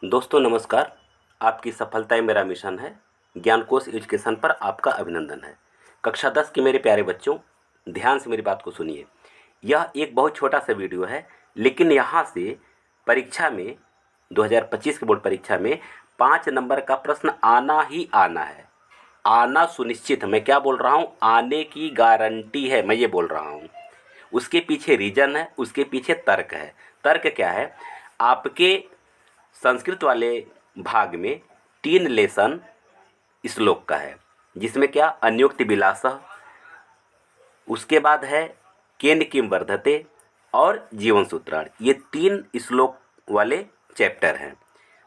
दोस्तों नमस्कार। आपकी सफलता ही मेरा मिशन है। ज्ञानकोश एजुकेशन पर आपका अभिनंदन है। कक्षा 10 के मेरे प्यारे बच्चों, ध्यान से मेरी बात को सुनिए। यह एक बहुत छोटा सा वीडियो है, लेकिन यहाँ से परीक्षा में 2025 की बोर्ड परीक्षा में 5 नंबर का प्रश्न आना ही आना है। आना सुनिश्चित है। मैं क्या बोल रहा हूँ, आने की गारंटी है, मैं ये बोल रहा हूँ। उसके पीछे रीजन है, उसके पीछे तर्क है। तर्क क्या है? आपके संस्कृत वाले भाग में 3 लेसन श्लोक का है, जिसमें क्या अन्योक्ति विलासः, उसके बाद है केन किम वर्धते और जीवन सूत्राणि। ये 3 श्लोक वाले चैप्टर हैं।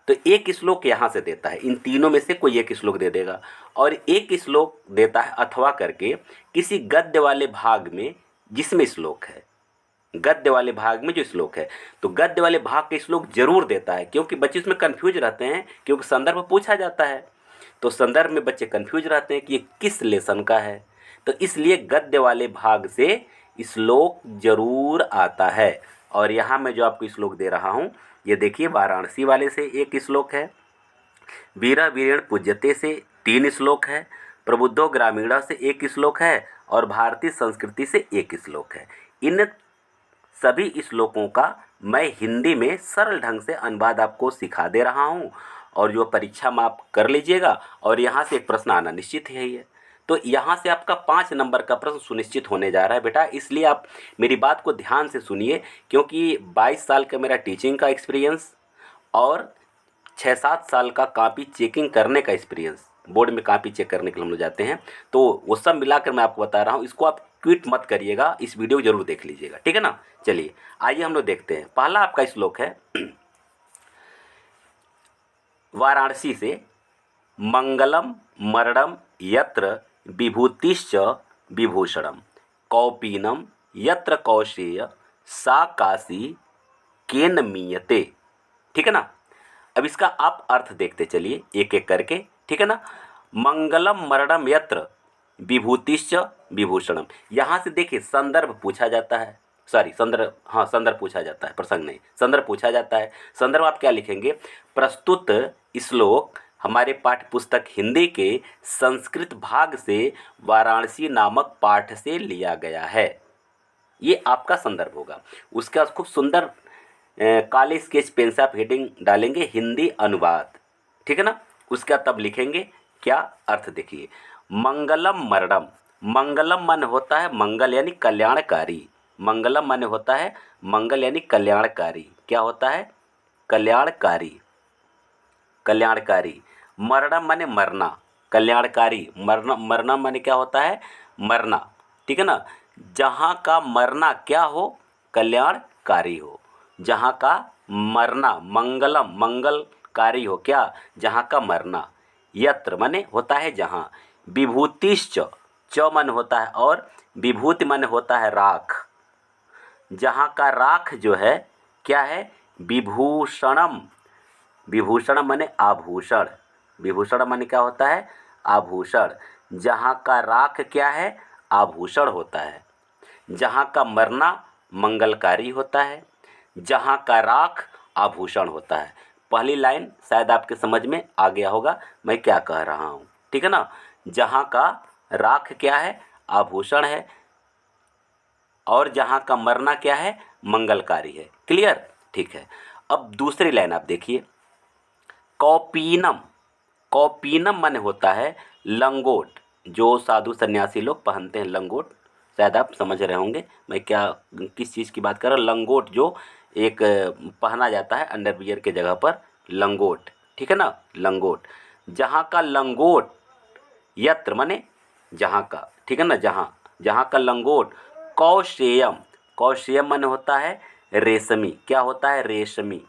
तो एक श्लोक यहाँ से देता है, इन तीनों में से कोई एक श्लोक दे देगा, और एक श्लोक देता है अथवा करके किसी गद्य वाले भाग में जिसमें श्लोक है। गद्य वाले भाग में जो श्लोक है, तो गद्य वाले भाग के श्लोक जरूर देता है, क्योंकि बच्चे उसमें कंफ्यूज रहते हैं, क्योंकि संदर्भ पूछा जाता है। तो संदर्भ में बच्चे कंफ्यूज रहते हैं कि ये किस लेसन का है, तो इसलिए गद्य वाले भाग से श्लोक जरूर आता है। और यहाँ मैं जो आपको श्लोक दे रहा हूँ, ये देखिए, वाराणसी वाले से एक श्लोक है, वीरा वीरेण पूज्यते से 3 श्लोक है, प्रबुद्धो ग्रामीणा से 1 श्लोक है, और भारतीय संस्कृति से 1 श्लोक है। इन सभी श्लोकों का मैं हिंदी में सरल ढंग से अनुवाद आपको सिखा दे रहा हूँ, और जो परीक्षा में आप कर लीजिएगा, और यहाँ से एक प्रश्न आना निश्चित है ही है। तो यहाँ से आपका 5 नंबर का प्रश्न सुनिश्चित होने जा रहा है बेटा, इसलिए आप मेरी बात को ध्यान से सुनिए, क्योंकि 22 साल का मेरा टीचिंग का एक्सपीरियंस और 6-7 साल का कॉपी चेकिंग करने का एक्सपीरियंस, बोर्ड में कॉपी चेक करने के लिए हम लोग जाते हैं, तो वो सब मिलाकर मैं आपको बता रहा हूँ। इसको आप क्विट मत करिएगा, इस वीडियो को जरूर देख लीजिएगा, ठीक है ना। चलिए आइए हम लोग देखते हैं। पहला आपका श्लोक है वाराणसी से, मंगलम मरणम यत्र विभूतिश्च विभूषणम, कौपीनम यत्र कौशेय सा काशी केन मीयते। ठीक है ना। अब इसका आप अर्थ देखते चलिए एक एक करके, ठीक है ना। मंगलम मरणम यत्र विभूतिश्च विभूषणम, यहाँ से देखिए संदर्भ पूछा जाता है, सॉरी संदर्भ, हाँ संदर्भ पूछा जाता है, प्रसंग नहीं, संदर्भ पूछा जाता है। संदर्भ आप क्या लिखेंगे? प्रस्तुत श्लोक हमारे पाठ्य पुस्तक हिंदी के संस्कृत भाग से वाराणसी नामक पाठ से लिया गया है, ये आपका संदर्भ होगा। उसके बाद खूब सुंदर काले स्केच पेन से आप हेडिंग डालेंगे हिंदी अनुवाद, ठीक है ना। उसका तब लिखेंगे क्या अर्थ, देखिए, मंगलम मरणम, मंगलम मन होता है मंगल यानी कल्याणकारी, मंगलम मन होता है मंगल यानी कल्याणकारी, क्या होता है? कल्याणकारी, कल्याणकारी। मरणम माने मरना, कल्याणकारी, मरना, मरना माने क्या होता है? मरना, ठीक है ना। जहाँ का मरना क्या हो? कल्याणकारी हो। जहाँ का मरना मंगलम, मंगलकारी हो, क्या? जहाँ का मरना। यत्र माने होता है जहाँ, विभूतिश्च, च मन होता है और विभूति मन होता है राख, जहाँ का राख जो है क्या है? विभूषणम, विभूषण माने आभूषण, विभूषण माने क्या होता है? आभूषण। जहाँ का राख क्या है? आभूषण होता है। जहाँ का मरना मंगलकारी होता है, जहाँ का राख आभूषण होता है। पहली लाइन शायद आपके समझ में आ गया होगा मैं क्या कह रहा हूँ, ठीक है ना। जहाँ का राख क्या है? आभूषण है, और जहाँ का मरना क्या है? मंगलकारी है। क्लियर? ठीक है। अब दूसरी लाइन आप देखिए, कौपीनम, कौपीनम माने होता है लंगोट, जो साधु सन्यासी लोग पहनते हैं लंगोट, शायद आप समझ रहे होंगे मैं क्या किस चीज़ की बात कर रहा हूँ। लंगोट जो एक पहना जाता है अंडरवियर के जगह पर, लंगोट, ठीक है ना, लंगोट। जहाँ का लंगोट, यत्र माने जहाँ का, ठीक है ना, जहाँ, जहाँ का लंगोट। कौशेयम, कौशेयम माने होता है रेशमी, क्या होता है? रेशमी,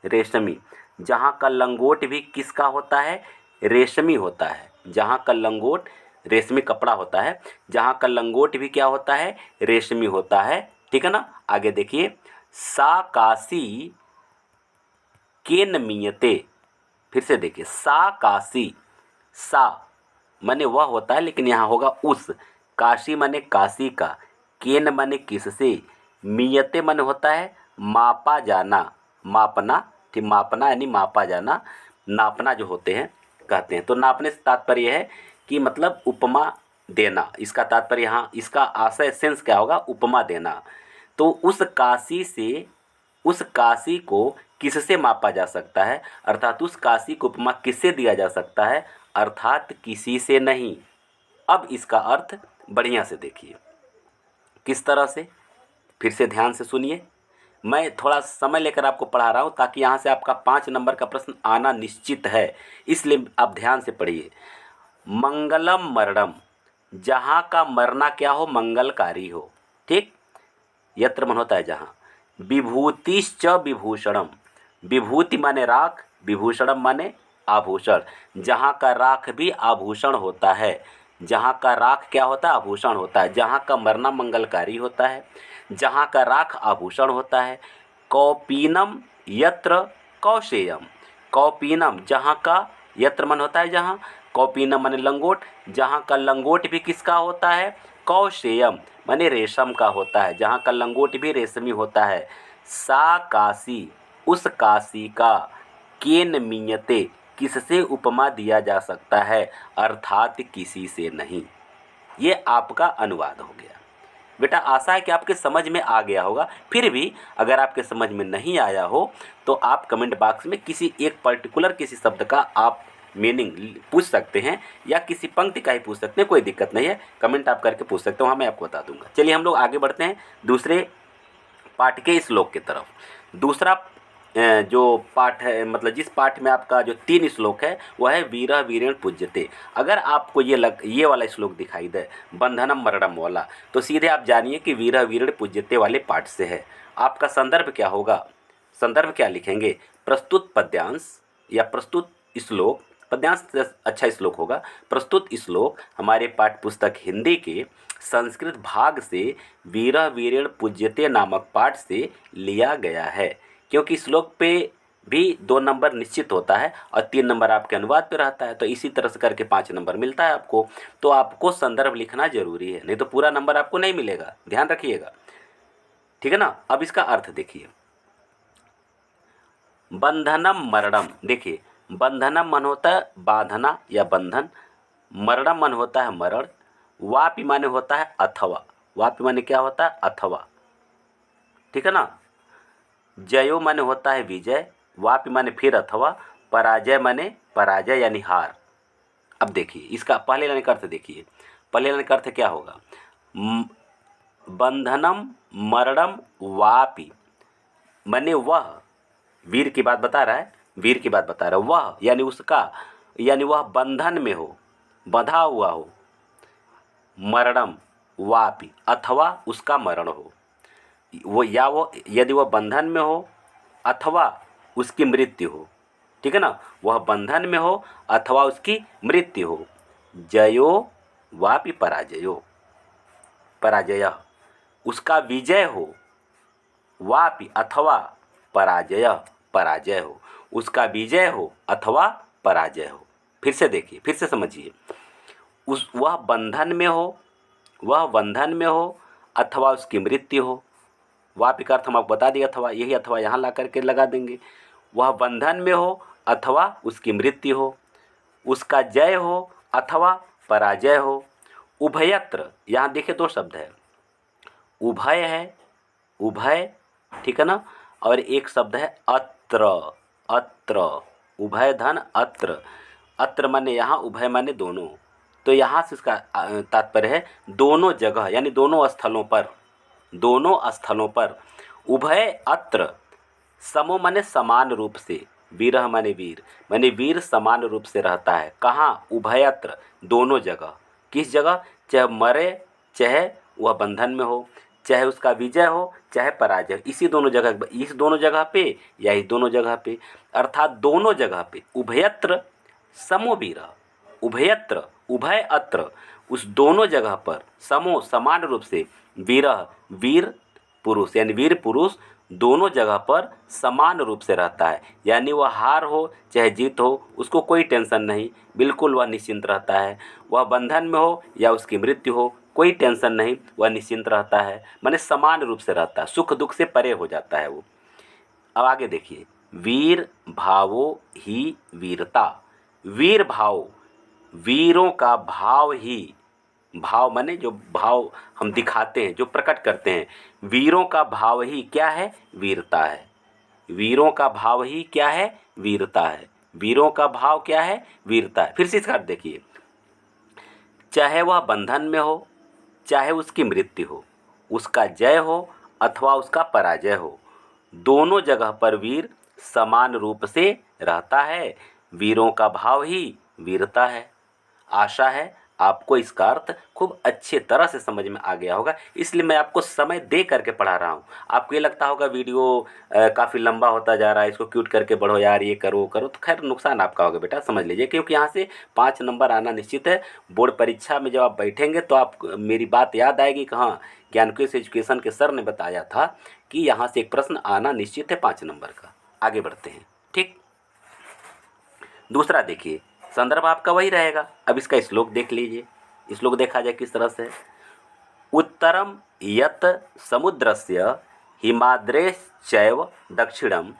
रेशमी। जहाँ का लंगोट भी किसका होता है? रेशमी होता है। जहाँ का लंगोट रेशमी कपड़ा होता है, जहाँ का लंगोट भी क्या होता है? रेशमी होता है, ठीक है ना। आगे देखिए, सा काशी केन मीयते, फिर से देखिए, सा काशी, सा माने वह होता है, लेकिन यहाँ होगा उस, काशी माने काशी का, केन माने किससे, मीयते माने होता है मापा जाना, मापना, ठीक, मापना यानी मापा जाना, नापना जो होते हैं कहते हैं। तो नापने से तात्पर्य है कि मतलब उपमा देना, इसका तात्पर्य यहाँ इसका आशय सेंस क्या होगा, उपमा देना। तो उस काशी को किससे मापा जा सकता है, अर्थात उस काशी को उपमा किससे दिया जा सकता है, अर्थात किसी से नहीं। अब इसका अर्थ बढ़िया से देखिए किस तरह से, फिर से ध्यान से सुनिए। मैं थोड़ा समय लेकर आपको पढ़ा रहा हूँ ताकि यहाँ से आपका 5 नंबर का प्रश्न आना निश्चित है, इसलिए आप ध्यान से पढ़िए। मंगलम मरणम, जहाँ का मरना क्या हो, मंगलकारी हो, ठीक। यत्र मन होता है जहाँ। विभूतिश्च विभूषणम, विभूति माने राख, विभूषणम माने आभूषण। जहाँ का राख भी आभूषण होता है, जहाँ का राख क्या होता है, आभूषण होता है। जहाँ का मरना मंगलकारी होता है, जहाँ का राख आभूषण होता है। कौपीनम यत्र कौशेयम, कौपीनम जहाँ का, यत्र मन होता है जहाँ, कौपीनम माने लंगोट, जहाँ का लंगोट भी किसका होता है, कौशेयम माने रेशम का होता है, जहाँ का लंगोट भी रेशमी होता है। सा काशी, उस काशी का, केन मीयते किससे उपमा दिया जा सकता है, अर्थात किसी से नहीं। ये आपका अनुवाद हो गया। बेटा आशा है कि आपके समझ में आ गया होगा। फिर भी अगर आपके समझ में नहीं आया हो तो आप कमेंट बॉक्स में किसी एक पर्टिकुलर किसी शब्द का आप मीनिंग पूछ सकते हैं, या किसी पंक्ति का ही पूछ सकते हैं, कोई दिक्कत नहीं है, कमेंट आप करके पूछ सकते हो, वहाँ मैं आपको बता दूंगा। चलिए हम लोग आगे बढ़ते हैं दूसरे पाठ के श्लोक की तरफ। दूसरा जो पाठ है, मतलब जिस पाठ में आपका जो 3 श्लोक है वह है वीरः वीरेण पूज्यते। अगर आपको ये वाला श्लोक दिखाई दे, बंधनम मरणम वाला, तो सीधे आप जानिए कि वीरः वीरेण पूज्यते वाले पाठ से है। आपका संदर्भ क्या होगा, संदर्भ क्या लिखेंगे, प्रस्तुत पद्यांश या प्रस्तुत श्लोक, पद्यांश से अच्छा श्लोक होगा। प्रस्तुत श्लोक हमारे पाठ्य पुस्तक हिंदी के संस्कृत भाग से वीरः वीरेण पूज्यते नामक पाठ से लिया गया है, क्योंकि श्लोक पे भी 2 नंबर निश्चित होता है और 3 नंबर आपके अनुवाद पे रहता है, तो इसी तरह से करके 5 नंबर मिलता है आपको। तो आपको संदर्भ लिखना जरूरी है, नहीं तो पूरा नंबर आपको नहीं मिलेगा, ध्यान रखिएगा, ठीक है ना। अब इसका अर्थ देखिए, बंधनम मरणम, देखिए बंधनम मन होता है बांधना या बंधन, मरणम मन होता है मरण, वापि माने होता है अथवा, वापि माने क्या होता है, अथवा, ठीक है ना। जयो माने होता है विजय, वापि माने फिर अथवा, पराजय माने पराजय यानी हार। अब देखिए इसका पहले लाइन का अर्थ देखिए, पहले लाइन का अर्थ क्या होगा, बंधनम मरणम वापि माने वह, वीर की बात बता रहा है, वीर की बात बता रहा है, वह यानी उसका, यानी वह बंधन में हो, बंधा हुआ हो, मरणम वापि अथवा उसका मरण हो, वो यदि वह बंधन में हो अथवा उसकी मृत्यु हो, ठीक है ना, वह बंधन में हो अथवा उसकी मृत्यु हो। जयो वापि पराजयो, पराजय उसका विजय हो, वापि अथवा पराजय, पराजय हो, उसका विजय हो अथवा पराजय हो। फिर से देखिए, फिर से समझिए, वह बंधन में हो, वह बंधन में हो अथवा उसकी मृत्यु हो। वापि का अर्थ हम आपको बता दिया, अथवा, यही अथवा यहाँ ला करके लगा देंगे। वह बंधन में हो अथवा उसकी मृत्यु हो, उसका जय हो अथवा पराजय हो। उभयत्र, यहाँ देखिए 2 शब्द है, उभय है, उभय, ठीक है ना, और एक शब्द है अत्र, अत्र, उभय धन अत्र, अत्र माने यहाँ, उभय माने दोनों। तो यहाँ से इसका तात्पर्य है दोनों जगह, यानी दोनों स्थलों पर, दोनों स्थलों पर। उभय अत्र, समो माने समान रूप से, वीरः माने वीर समान रूप से रहता है। कहाँ, उभयत्र दोनों जगह, किस जगह, चाहे मरे, चाहे वह बंधन में हो, चाहे उसका विजय हो, चाहे पराजय, इसी दोनों जगह, इस दोनों जगह पे या इस दोनों जगह पे, अर्थात दोनों जगह पे। उभयत्र समो वीरः, उभयत्र उभय अत्र, उस दोनों जगह पर, समो समान रूप से, वीरः वीर पुरुष, यानी वीर पुरुष दोनों जगह पर समान रूप से रहता है। यानी वह हार हो चाहे जीत हो उसको कोई टेंशन नहीं, बिल्कुल वह निश्चिंत रहता है। वह बंधन में हो या उसकी मृत्यु हो, कोई टेंशन नहीं, वह निश्चिंत रहता है, माने समान रूप से रहता है, सुख दुख से परे हो जाता है वो। अब आगे देखिए, वीर भावो ही वीरता। वीर भाव, वीरों का भाव ही, भाव माने जो भाव हम दिखाते हैं, जो प्रकट करते हैं, वीरों का भाव ही क्या है? वीरता है। वीरों का भाव ही क्या है? वीरता है। वीरों का भाव क्या है? वीरता है। फिर से इसका अर्थ देखिए, चाहे वह बंधन में हो, चाहे उसकी मृत्यु हो, उसका जय हो अथवा उसका पराजय हो, दोनों जगह पर वीर समान रूप से रहता है। वीरों का भाव ही वीरता है। आशा है आपको इसका अर्थ खूब अच्छे तरह से समझ में आ गया होगा, इसलिए मैं आपको समय दे करके पढ़ा रहा हूँ। आपको ये लगता होगा वीडियो काफ़ी लंबा होता जा रहा है, इसको क्यूट करके बढ़ो यार, ये करो वो करो, तो खैर नुकसान आपका होगा बेटा, समझ लीजिए, क्योंकि यहाँ से 5 नंबर आना निश्चित है। बोर्ड परीक्षा में जब आप बैठेंगे तो आप मेरी बात याद आएगी कि हाँ, ज्ञानकोश एजुकेशन के सर ने बताया था कि यहाँ से एक प्रश्न आना निश्चित है 5 नंबर का। आगे बढ़ते हैं। ठीक, दूसरा देखिए, संदर्भ आपका वही रहेगा। अब इसका श्लोक देख लीजिए। श्लोक देखा जाए किस तरह से, उत्तरम यत समुद्रस्य हिमाद्रेश्चैव दक्षिणम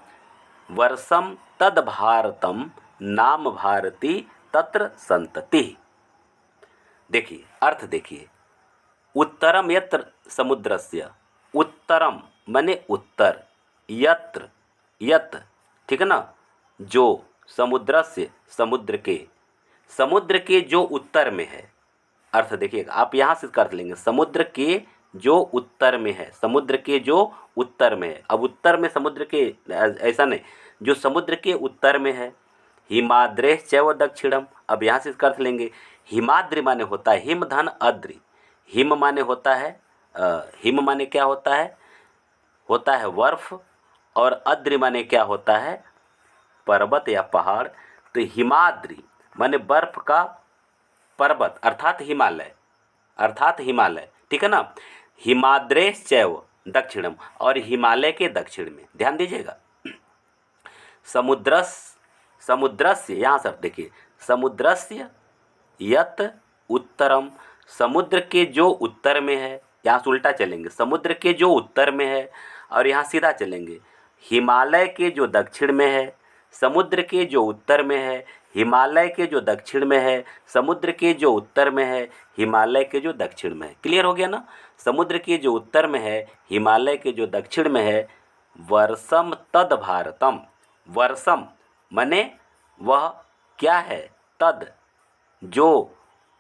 वर्षम तद भारतम नाम भारती तत्र संतति। देखिए अर्थ देखिए, उत्तरम यत्र समुद्रस्य, उत्तरम माने उत्तर, यत्र यत, ठीक है ना, जो, समुद्रस्य समुद्र के जो उत्तर में है। अर्थ देखिएगा, आप यहाँ से इसका अर्थ लेंगे, समुद्र के जो उत्तर में है, समुद्र के जो उत्तर में है। अब उत्तर में समुद्र के, ऐसा नहीं, जो समुद्र के उत्तर में है। हिमाद्रेश चैव दक्षिणम, अब यहाँ से इसका अर्थ लेंगे, हिमाद्रि माने होता है हिम धन अद्रि। हिम माने होता है हिम माने क्या होता है बर्फ, और अद्रि माने क्या होता है? पर्वत या पहाड़। तो हिमाद्रि माने बर्फ का पर्वत अर्थात हिमालय, ठीक है ना। हिमाद्रेश चैव दक्षिणम, और हिमालय के दक्षिण में, ध्यान दीजिएगा, समुद्रस्य, यहाँ सर देखिए, समुद्रस्य यत उत्तरम, समुद्र के जो उत्तर में है। यहाँ से उल्टा चलेंगे, समुद्र के जो उत्तर में है, और यहाँ सीधा चलेंगे, हिमालय के जो दक्षिण में है। समुद्र के जो उत्तर में है, हिमालय के जो दक्षिण में है, समुद्र के जो उत्तर में है, हिमालय के जो दक्षिण में है। क्लियर हो गया ना? समुद्र के जो उत्तर में है, हिमालय के जो दक्षिण में है। वर्षम तद भारतम, वर्षम माने वह क्या है? तद जो,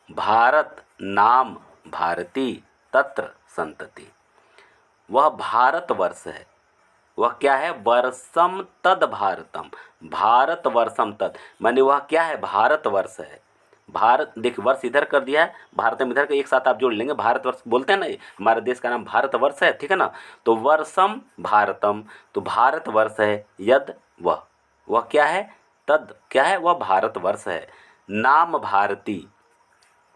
भारत नाम भारती तत्र संतति, वह भारतवर्ष है। वह क्या है? वर्षम तद भारतम, भारतवर्षम तद माने वह क्या है? भारतवर्ष है। भारत, देखिए वर्ष इधर कर दिया है, भारतम इधर का, एक साथ आप जोड़ लेंगे, भारतवर्ष बोलते हैं ना, हमारे देश का नाम भारतवर्ष है, ठीक है ना। तो वर्षम भारतम, तो भारतवर्ष है, यद वह क्या है? तद क्या है? वह भारतवर्ष है। नाम भारती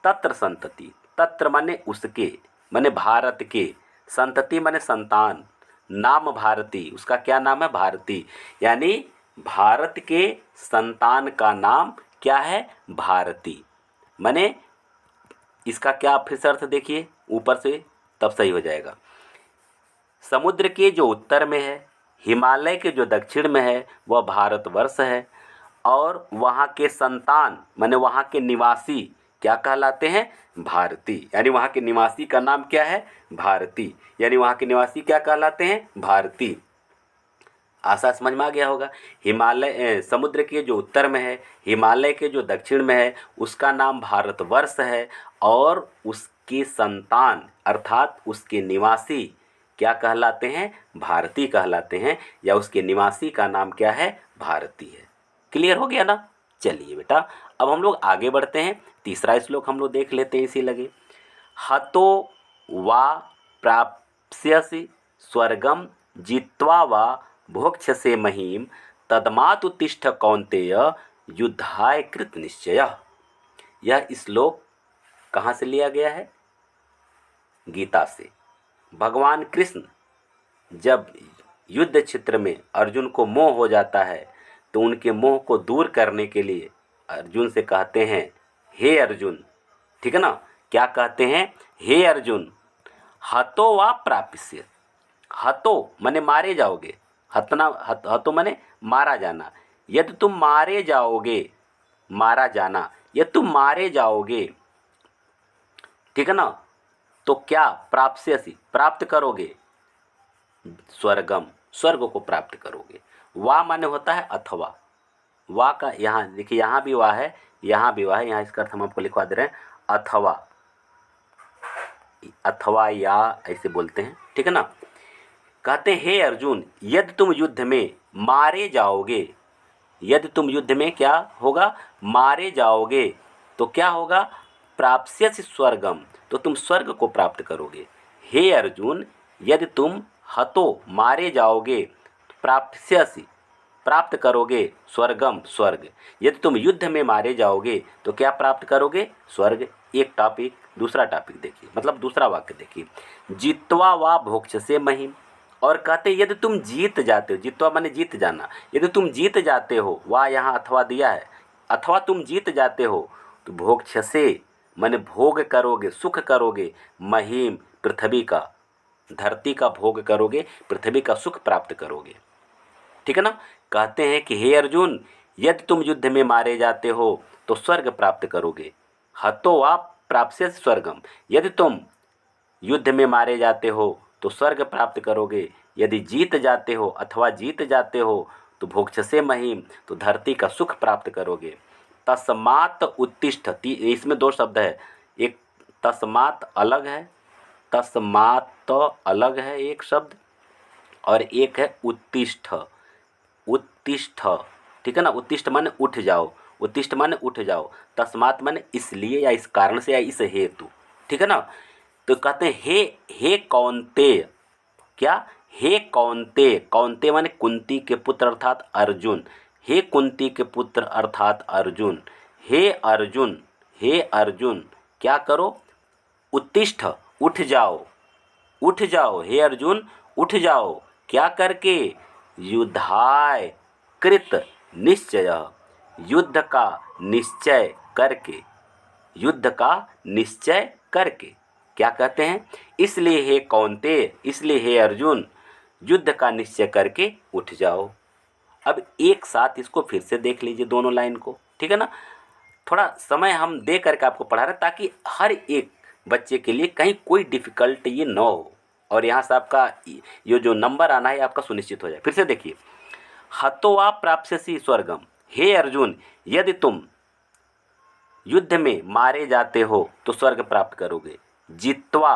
तत्र संतति, तत्र माने उसके, माने भारत के, संतति माने संतान, नाम भारती, उसका क्या नाम है? भारती, यानी भारत के संतान का नाम क्या है? भारती। माने इसका क्या, फिर से अर्थ देखिए ऊपर से, तब सही हो जाएगा। समुद्र के जो उत्तर में है, हिमालय के जो दक्षिण में है, वह भारतवर्ष है, और वहाँ के संतान माने वहाँ के निवासी क्या कहलाते हैं? भारती, यानी वहाँ के निवासी का नाम क्या है? भारती, यानी वहाँ के निवासी क्या कहलाते हैं? भारती। आशा समझ में आ गया होगा। हिमालय, समुद्र के जो उत्तर में है, हिमालय के जो दक्षिण में है, उसका नाम भारतवर्ष है, और उसके संतान अर्थात उसके निवासी क्या कहलाते हैं? भारती कहलाते हैं, या उसके निवासी का नाम क्या है? भारती है। क्लियर हो गया ना? चलिए बेटा, अब हम लोग आगे बढ़ते हैं। तीसरा श्लोक हम लोग देख लेते हैं इसी लगे। हतो वा प्राप्स्यसि स्वर्गम जित्वा वा भोक्ष्यसे महीम तदमातुतिष्ठ कौन्तेय युद्धाय कृत निश्चयः। यह श्लोक कहाँ से लिया गया है? गीता से। भगवान कृष्ण जब युद्ध क्षेत्र में अर्जुन को मोह हो जाता है, तो उनके मोह को दूर करने के लिए अर्जुन से कहते हैं, हे अर्जुन, ठीक है ना, क्या कहते हैं? हे अर्जुन, हतो वा प्राप्स्य, हतो माने मारे जाओगे, हतना हतो माने मारा जाना। यदि तुम मारे जाओगे, मारा जाना, यदि तुम मारे जाओगे, ठीक है ना, तो क्या प्राप्स्यसि प्राप्त करोगे, स्वर्गम स्वर्ग को प्राप्त करोगे। वा माने होता है अथवा, वा का यहाँ देखिए, यहाँ भी वा है, यहाँ भी वा है, यहाँ इसका अर्थ हम आपको लिखवा दे रहे हैं अथवा, अथवा या ऐसे बोलते हैं, ठीक है ना। कहते हैं हे अर्जुन, यदि तुम युद्ध में मारे जाओगे, यदि तुम युद्ध में क्या होगा, मारे जाओगे, तो क्या होगा, प्राप्स्यसि स्वर्गम, तो तुम स्वर्ग को प्राप्त करोगे। हे अर्जुन, यदि तुम हतो मारे जाओगे, प्राप्स्यसि प्राप्त करोगे स्वर्गम स्वर्ग। यदि तुम युद्ध में मारे जाओगे तो क्या प्राप्त करोगे, स्वर्ग। एक टॉपिक, दूसरा टॉपिक देखिए, मतलब दूसरा वाक्य देखिए, जित्वा वा भोक्ष्यसे महीम। और कहते यदि तुम जीत जाते हो, जित्वा माने जीत जाना, यदि तुम जीत जाते हो, वाह यहाँ अथवा दिया है, अथवा तुम जीत जाते हो, तो भोक्ष्यसे माने भोग करोगे, सुख करोगे, महीम पृथ्वी का, धरती का भोग करोगे, पृथ्वी का सुख प्राप्त करोगे, ठीक है ना। कहते हैं कि हे अर्जुन, यदि तुम युद्ध में मारे जाते हो तो स्वर्ग प्राप्त करोगे। हतो आप प्राप्स्यसि स्वर्गम, यदि तुम युद्ध में मारे जाते हो तो स्वर्ग प्राप्त करोगे। यदि जीत जाते हो अथवा जीत जाते हो तो भोक्ष्यसे महीम, तो धरती का सुख प्राप्त करोगे। तस्मात् उत्तिष्ठ, इसमें दो शब्द है, एक तस्मात् अलग है, तस्मात् अलग है एक शब्द, और एक है उत्तिष्ठ, उत्तिष्ठ, ठीक है ना। उत्तिष्ठ माने उठ जाओ, उत्तिष्ठ माने उठ जाओ, तस्मात् माने इसलिए या इस कारण से या इस हेतु, ठीक है ना। तो कहते हैं हे कौन्तेय, क्या, हे कौन्तेय, कौन्तेय माने कुंती के पुत्र अर्थात अर्जुन, हे कुंती के पुत्र अर्थात अर्जुन, हे अर्जुन, हे अर्जुन, क्या करो, उत्तिष्ठ उठ जाओ, उठ जाओ, हे अर्जुन उठ जाओ, क्या करके, युद्धाय कृत निश्चय, युद्ध का निश्चय करके, युद्ध का निश्चय करके, क्या कहते हैं, इसलिए हे कौन्तेय, इसलिए हे अर्जुन, युद्ध का निश्चय करके उठ जाओ। अब एक साथ इसको फिर से देख लीजिए दोनों लाइन को, ठीक है ना। थोड़ा समय हम दे करके आपको पढ़ा रहे हैं ताकि हर एक बच्चे के लिए कहीं कोई डिफ़िकल्ट ये न हो, और यहाँ से आपका ये जो नंबर आना है आपका सुनिश्चित हो जाए। फिर से देखिए, हतो वा प्राप्स्यसि स्वर्गम, हे अर्जुन, यदि तुम युद्ध में मारे जाते हो तो स्वर्ग प्राप्त करोगे। जित्वा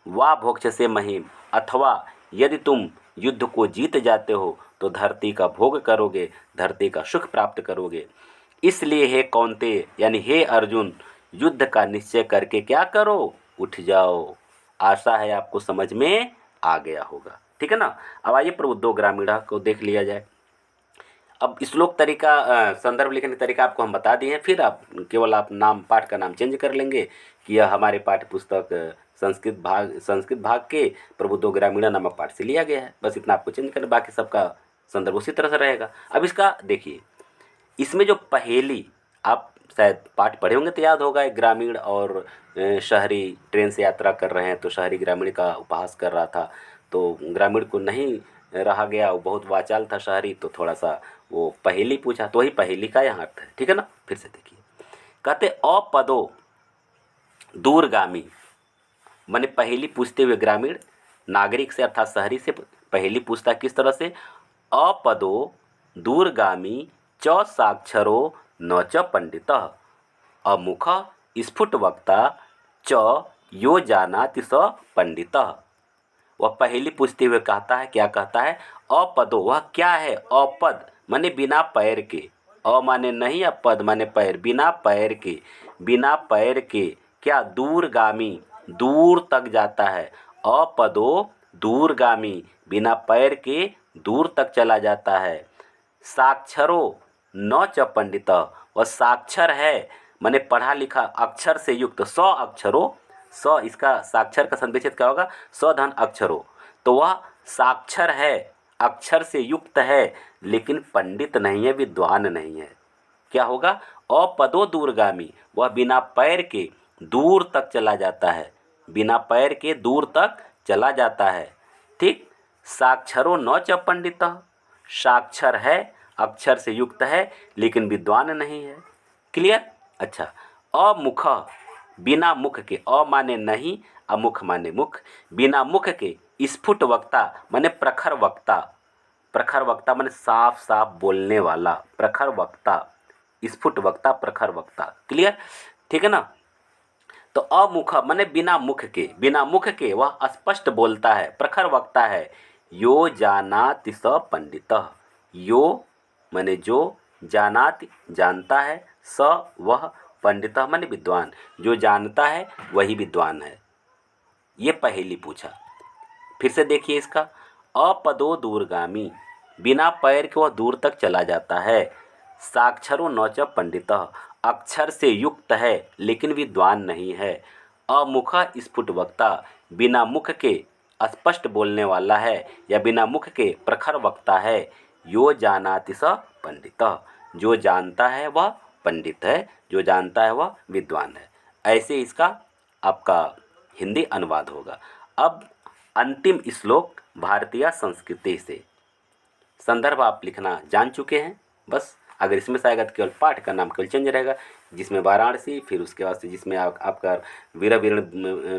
वा भोक्ष्यसे महीम, अथवा यदि तुम युद्ध को जीत जाते हो तो धरती का भोग करोगे, धरती का सुख प्राप्त करोगे। इसलिए हे कौन्तेय, यानी हे अर्जुन, युद्ध का निश्चय करके क्या करो, उठ जाओ। आशा है आपको समझ में आ गया होगा, ठीक है ना। अब आइए प्रबुद्धो ग्रामीणा को देख लिया जाए। अब श्लोक तरीका, संदर्भ लिखने का तरीका आपको हम बता दिए हैं, फिर आप केवल आप नाम, पाठ का नाम चेंज कर लेंगे कि यह हमारे पाठ्य पुस्तक संस्कृत भाग के प्रबुद्धो ग्रामीणा नामक पाठ से लिया गया है। बस इतना आपको चेंज करना, बाकी सबका संदर्भ उसी तरह से रहेगा। अब इसका देखिए, इसमें जो पहेली, आप शायद पाठ पढ़े होंगे तो याद होगा, एक ग्रामीण और शहरी ट्रेन से यात्रा कर रहे हैं, तो शहरी ग्रामीण का उपहास कर रहा था, तो ग्रामीण को नहीं रहा गया, वो बहुत वाचाल था शहरी, तो थोड़ा सा वो पहेली पूछा, तो वही पहेली का यहाँ अर्थ है, ठीक है ना। फिर से देखिए, कहते अपदो दूरगामी, माने पहेली पूछते हुए ग्रामीण नागरिक से अर्थात शहरी से पहेली पूछता किस तरह से, अपदो दूरगामी च साक्षरो न च पंडितः, अमुख स्फुट वक्ता च यो जानाति स पंडितः। वह पहेली पूछते हुए कहता है, क्या कहता है, अपदो, वह क्या है, अपद माने बिना पैर के, अ माने नहीं, अपद माने पैर, बिना पैर के, बिना पैर के, क्या, दूरगामी, दूर तक जाता है, अपदो दूरगामी, बिना पैर के दूर तक चला जाता है। साक्षरो न च पंडित, वह साक्षर है माने पढ़ा लिखा, अक्षर से युक्त, स अक्षरो, स इसका साक्षर का संविच्छेद क्या होगा, स धन अक्षरो, तो वह साक्षर है, अक्षर से युक्त है, लेकिन पंडित नहीं है, विद्वान नहीं है। क्या होगा, अपदो दूरगामी, वह बिना पैर के दूर तक चला जाता है, बिना पैर के दूर तक चला जाता है, ठीक। साक्षरो न च पंडितः, साक्षर है, अक्षर से युक्त है, लेकिन विद्वान नहीं है। क्लियर। अच्छा, अमुख, बिना मुख के, अ माने नहीं, अमुख माने मुख, बिना मुख के स्फुट वक्ता माने प्रखर वक्ता, प्रखर वक्ता माने साफ साफ बोलने वाला, प्रखर वक्ता, स्फुट वक्ता, प्रखर वक्ता। क्लियर, ठीक है ना। तो अमुख माने बिना मुख के, बिना मुख के वह स्पष्ट बोलता है, प्रखर वक्ता है। यो जानाति स पंडितः, यो माने जो, जानाति जानता है, स वह, पंडितः माने विद्वान, जो जानता है वही विद्वान है। ये पहेली पूछा। फिर से देखिए इसका, अपदो दूरगामी, बिना पैर के वह दूर तक चला जाता है। साक्षरो न च पंडितः, अक्षर से युक्त है लेकिन विद्वान नहीं है। अमुख स्फुट वक्ता, बिना मुख के स्पष्ट बोलने वाला है या बिना मुख के प्रखर वक्ता है। यो जानाति स पंडितः, जो जानता है वह पंडित है, जो जानता है वह विद्वान है। ऐसे इसका आपका हिंदी अनुवाद होगा। अब अंतिम श्लोक भारतीय संस्कृति से। संदर्भ आप लिखना जान चुके हैं। बस अगर इसमें से आएगा तो केवल पाठ का नाम केवल चेंज रहेगा, जिसमें वाराणसी, फिर उसके बाद से जिसमें आपका वीरा वीरण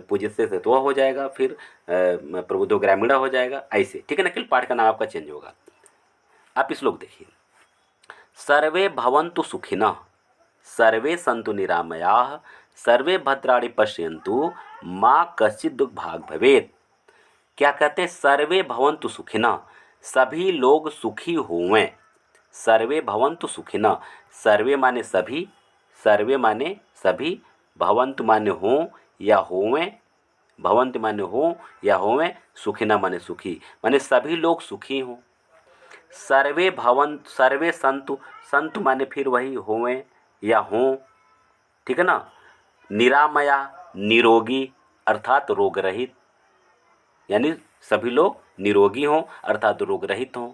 पूजित से तो वह हो जाएगा, फिर प्रबुद्धो ग्रामीणा हो जाएगा, ऐसे, ठीक है ना। केवल पाठ का नाम आपका चेंज होगा। आप श्लोक देखिए, सर्वे भवन्तु सुखिनः, सर्वे सन्तु निरामयाः, सर्वे भद्राणि पश्यन्तु, माँ कश्चित् दुर्भाग् भवेत्। क्या कहते हैं? सर्वे भवन्तु सुखिनः, सभी लोग सुखी होवें। सर्वे भवन्तु सुखिनः, सर्वे माने सभी, सर्वे माने सभी, भवन्तु माने हों या होवें, भवन्तु माने हों या होवें, सुखिनः माने सुखी, माने सभी लोग सुखी हों। सर्वे भवन्तु, सर्वे संतु, संतु माने फिर वही होवें या हों, ठीक है ना। निरामया, निरोगी अर्थात रोग रहित, यानी सभी लोग निरोगी हों अर्थात रोग रहित हों।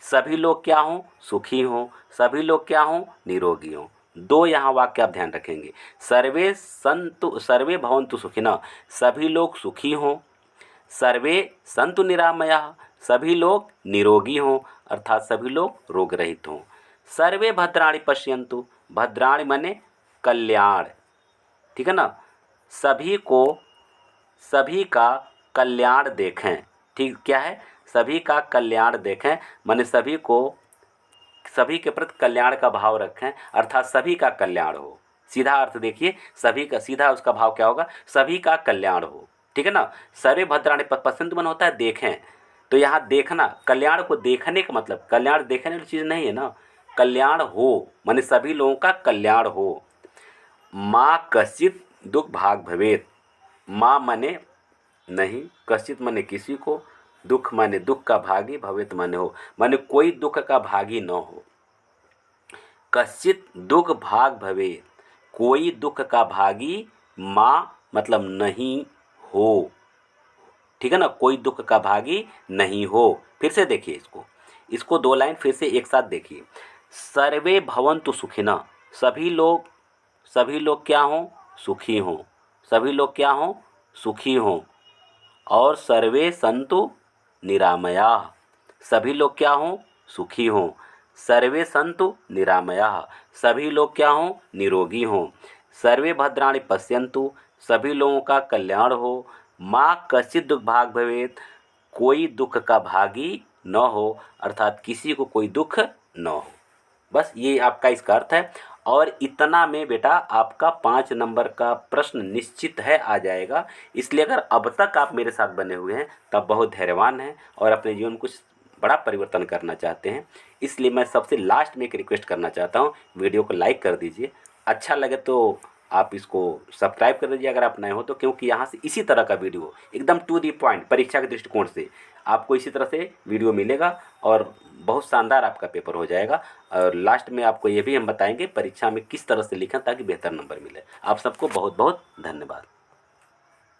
सभी लोग क्या हों? सुखी हों। सभी लोग क्या हों? निरोगी हों। दो यहाँ वाक्य आप ध्यान रखेंगे, सर्वे संतु, सर्वे भवन्तु सुखिनः, सभी लोग सुखी हों। सर्वे संतु निरामयाः, सभी लोग निरोगी हों अर्थात सभी लोग रोग रहित हों। सर्वे भद्राणि पश्यन्तु, भद्राणि माने कल्याण, ठीक है ना। सभी को, सभी का कल्याण देखें, ठीक, क्या है? सभी का कल्याण देखें माने सभी को, सभी के प्रति कल्याण का भाव रखें अर्थात सभी का कल्याण हो। सीधा अर्थ देखिए, सभी का सीधा उसका भाव क्या होगा? सभी का कल्याण हो, ठीक है ना। सर्वे भद्राणि पश्यन्तु मन होता है देखें, तो यहाँ देखना, कल्याण को देखने का मतलब कल्याण देखने वाली चीज़ नहीं है ना, कल्याण हो माने सभी लोगों का कल्याण हो। माँ कश्चित् दुर्भाग् भवेत्, माँ माने नहीं, कश्चित् माने किसी को, दुख माने दुख का भागी, भवेत माने हो, माने कोई दुख का भागी न हो। कश्चित् दुख भाग भवेत, कोई दुख का भागी, माँ मतलब नहीं हो, ठीक है ना, कोई दुख का भागी नहीं हो। फिर से देखिए इसको, इसको दो लाइन फिर से एक साथ देखिए। सर्वे भवन्तु सुखिनः, सभी लोग, सभी लोग क्या हों? सुखी हों। सभी लोग क्या हों? सुखी हों। और सर्वे संतु निरामयाः, सभी लोग क्या हों? सुखी हों। सर्वे संतु निरामयाः, सभी लोग क्या हों? निरोगी हों। सर्वे भद्राणि पश्यन्तु, सभी लोगों का कल्याण हो। माँ कश्चित् दुर्भाग् भवेत्, कोई दुख का भागी न हो अर्थात किसी को कोई दुख न हो। बस ये आपका इसका अर्थ है। और इतना में बेटा आपका 5 नंबर का प्रश्न निश्चित है आ जाएगा। इसलिए अगर अब तक आप मेरे साथ बने हुए हैं तब बहुत धैर्यवान हैं और अपने जीवन में कुछ बड़ा परिवर्तन करना चाहते हैं। इसलिए मैं सबसे लास्ट में एक रिक्वेस्ट करना चाहता हूँ, वीडियो को लाइक कर दीजिए, अच्छा लगे तो आप इसको सब्सक्राइब कर दीजिए अगर आप नए हो तो, क्योंकि यहाँ से इसी तरह का वीडियो एकदम टू दी पॉइंट परीक्षा के दृष्टिकोण से आपको इसी तरह से वीडियो मिलेगा और बहुत शानदार आपका पेपर हो जाएगा। और लास्ट में आपको ये भी हम बताएंगे परीक्षा में किस तरह से लिखें ताकि बेहतर नंबर मिले। आप सबको बहुत बहुत धन्यवाद।